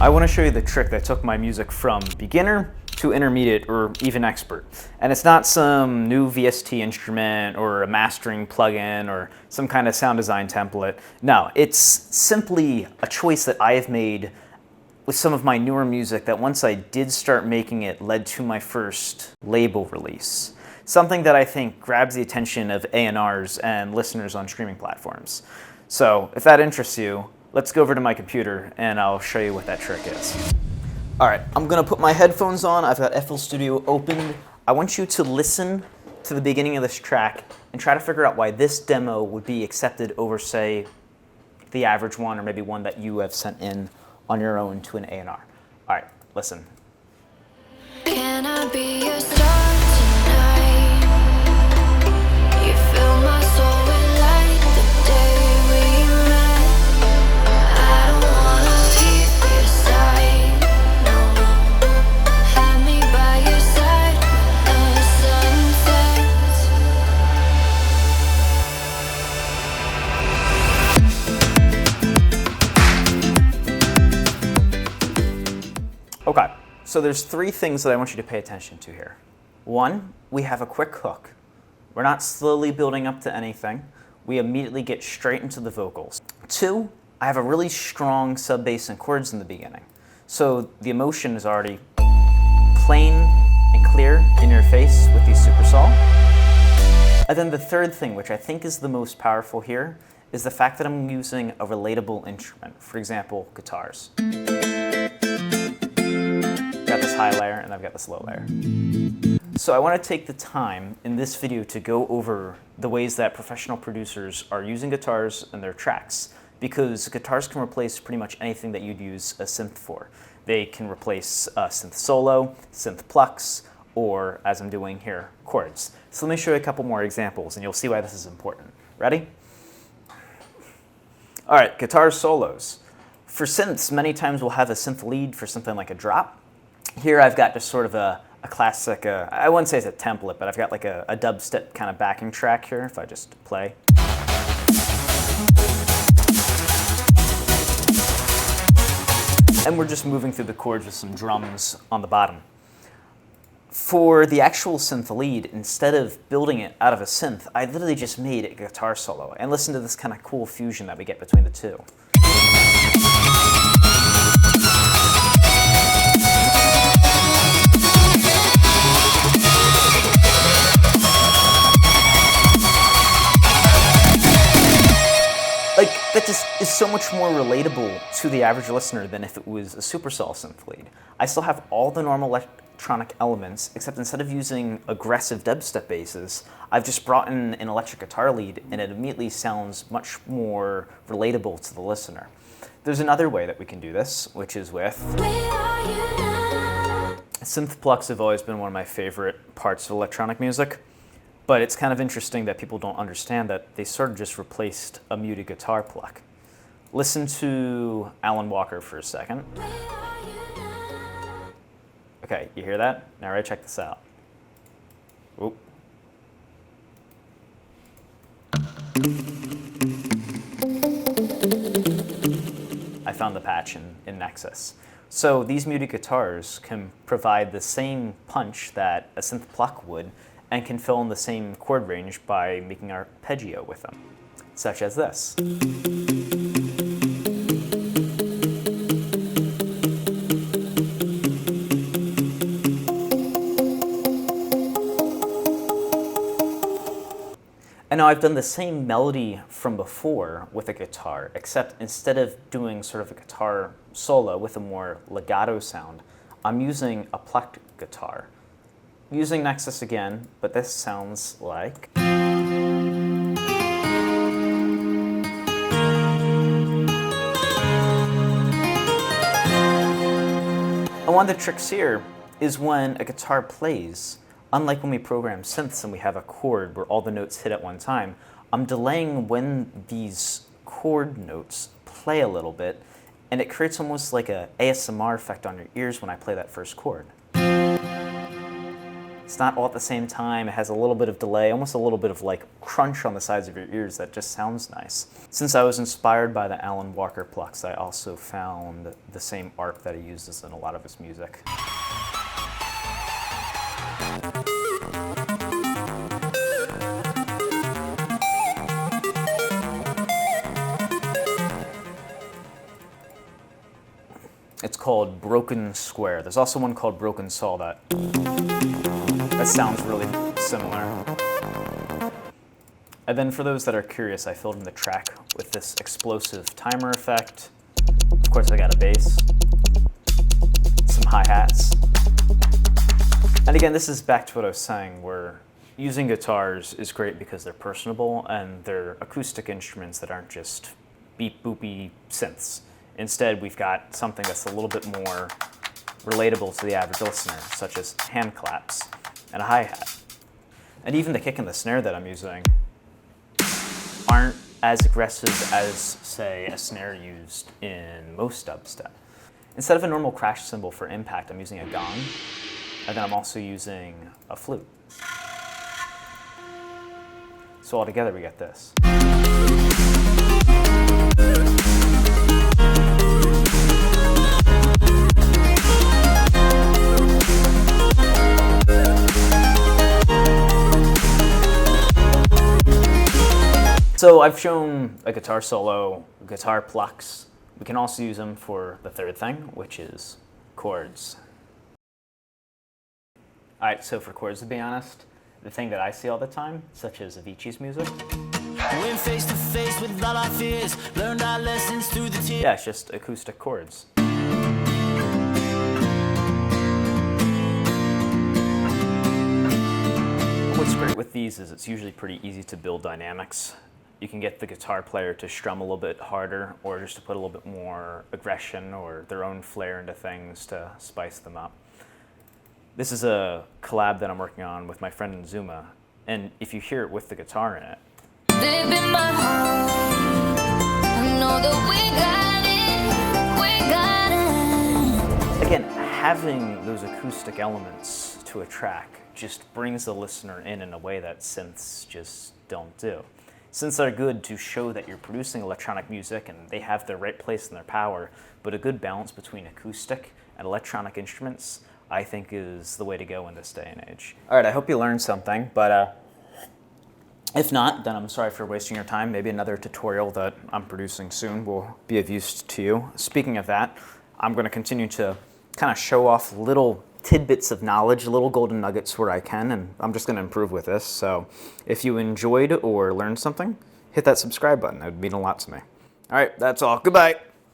I want to show you the trick that took my music from beginner to intermediate or even expert. And it's not some new VST instrument or a mastering plugin or some kind of sound design template. No, it's simply a choice that I have made with some of my newer music that once I did start making it led to my first label release. Something that I think grabs the attention of A&Rs and listeners on streaming platforms. So if that interests you, let's go over to my computer and I'll show you what that trick is. All right, I'm gonna put my headphones on. I've got FL Studio opened. I want you to listen to the beginning of this track and try to figure out why this demo would be accepted over, say, the average one or maybe one that you have sent in on your own to an A&R. All right, listen. Can I be your star tonight? You fill my soul with light the day we met. I don't wanna leave your side, no. Have me by your side when the sun sets. Okay, so there's three things that I want you to pay attention to here. One, we have a quick hook. We're not slowly building up to anything. We immediately get straight into the vocals. Two, I have a really strong sub bass and chords in the beginning. So the emotion is already plain and clear in your face with these super sol. And then the third thing, which I think is the most powerful here, is the fact that I'm using a relatable instrument. For example, guitars. Got this high layer and I've got this low layer. So I want to take the time in this video to go over the ways that professional producers are using guitars in their tracks, because guitars can replace pretty much anything that you'd use a synth for. They can replace a synth solo, synth plucks, or, as I'm doing here, chords. So let me show you a couple more examples and you'll see why this is important. Ready? All right, guitar solos. For synths, many times we'll have a synth lead for something like a drop. Here I've got just sort of a classic, I wouldn't say it's a template, but I've got like a dubstep kind of backing track here, if I just play. And we're just moving through the chords with some drums on the bottom. For the actual synth lead, instead of building it out of a synth, I literally just made a guitar solo. And listen to this kind of cool fusion that we get between the two. Like, that just is so much more relatable to the average listener than if it was a supersol synth lead. I still have all the normal electronic elements, except instead of using aggressive dubstep basses, I've just brought in an electric guitar lead, and it immediately sounds much more relatable to the listener. There's another way that we can do this, which is with synth plucks. Have always been one of my favorite parts of electronic music. But it's kind of interesting that people don't understand that they sort of just replaced a muted guitar pluck. Listen to Alan Walker for a second. Okay, you hear that? Now ready, check this out. Oop. I found the patch in Nexus. So these muted guitars can provide the same punch that a synth pluck would, and can fill in the same chord range by making arpeggio with them, such as this. And now I've done the same melody from before with a guitar, except instead of doing sort of a guitar solo with a more legato sound, I'm using a plucked guitar. Using Nexus again, but this sounds like. And one of the tricks here is when a guitar plays, unlike when we program synths and we have a chord where all the notes hit at one time, I'm delaying when these chord notes play a little bit, and it creates almost like a ASMR effect on your ears when I play that first chord. It's not all at the same time. It has a little bit of delay, almost a little bit of like crunch on the sides of your ears that just sounds nice. Since I was inspired by the Alan Walker plucks, I also found the same arc that he uses in a lot of his music. It's called Broken Square. There's also one called Broken Saw that sounds really similar. And then for those that are curious, I filled in the track with this explosive timer effect. Of course, I got a bass, some hi-hats. And again, this is back to what I was saying, where using guitars is great because they're personable and they're acoustic instruments that aren't just beep-boopy synths. Instead, we've got something that's a little bit more relatable to the average listener, such as hand claps and a hi-hat. And even the kick and the snare that I'm using aren't as aggressive as, say, a snare used in most dubstep. Instead of a normal crash cymbal for impact, I'm using a gong, and then I'm also using a flute. So altogether, we get this. So I've shown a guitar solo, guitar plucks. We can also use them for the third thing, which is chords. All right, so for chords, to be honest, the thing that I see all the time, such as Avicii's music. Went face to face with all our fears, learned our lessons through the tears. Yeah, it's just acoustic chords. What's great with these is it's usually pretty easy to build dynamics. You can get the guitar player to strum a little bit harder or just to put a little bit more aggression or their own flair into things to spice them up. This is a collab that I'm working on with my friend Inzuma, and if you hear it with the guitar in it, Deep in my heart, I know that we got it. again, having those acoustic elements to a track just brings the listener in a way that synths just don't do. Synths are good to show that you're producing electronic music and they have their right place in their power, but a good balance between acoustic and electronic instruments, I think, is the way to go in this day and age. All right, I hope you learned something, but if not, then I'm sorry for wasting your time. Maybe another tutorial that I'm producing soon will be of use to you. Speaking of that, I'm going to continue to kind of show off little tidbits of knowledge, little golden nuggets where I can, and I'm just going to improve with this. So if you enjoyed or learned something, hit that subscribe button. It would mean a lot to me. All right, that's all. Goodbye.